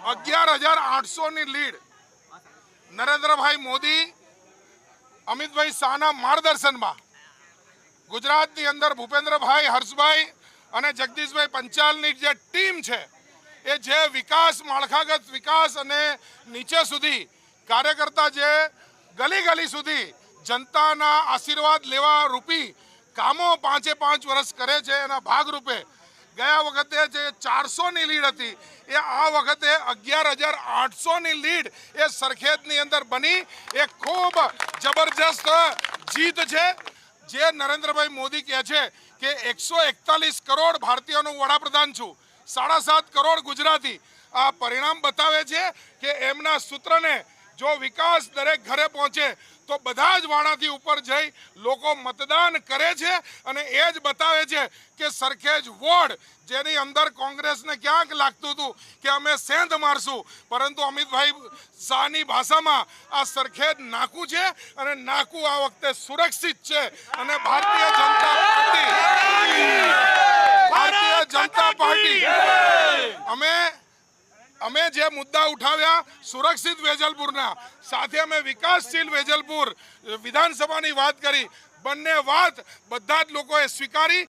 11,800ની lead Narendrabhai Modi Amitbhai શાહના માર્ગદર્શનમાં ગુજરાતની અંદર ભૂપેન્દ્રભાઈ, હર્ષભાઈ અને જગદીશભાઈ પંચાલની જે ટીમ છે એ જે વિકાસ, માળખાગત વિકાસ અને નીચે સુધી કાર્યકર્તા જે ગલી ગલી સુધી જનતાના આશીર્વાદ લેવા રૂપી કામો 5 વર્ષ કરે છે એના ભાગરૂપે ગયા વખતે જે 400ની લીડ હતી એ આ વખતે 11,800ની લીડ એ સરખેજની અંદર બની એ ખૂબ જબરજસ્ત જીત છે। જે નરેન્દ્રભાઈ મોદી કહે છે કે 141 કરોડ ભારતીયોનું વડાપ્રધાન છું, 7.5 કરોડ ગુજરાતી, આ પરિણામ બતાવે છે કે એમના સૂત્રને જો વિકાસ દરેક ઘરે પહોંચે તો બધા જ વાણાથી ઉપર જઈ લોકો મતદાન કરે છે અને એ જ બતાવે છે કે સરખેજ વોર્ડ જેની અંદર કોંગ્રેસને ક્યાંક લાગતું હતું કે અમે સેંધ મારશું, પરંતુ અમિતભાઈ શાહની ભાષામાં આ સરખેજ નાકું છે અને નાકું આ વખતે સુરક્ષિત છે અને ભારતીય જનતા પાર્ટી અમે જે મુદ્દા ઉઠાવ્યા સુરક્ષિત વેજલપુરના સાથે અમે વિકાસશીલ વેજલપુર વિધાનસભાની વાત કરી, બંને વાત બધા જ લોકોએ સ્વીકારી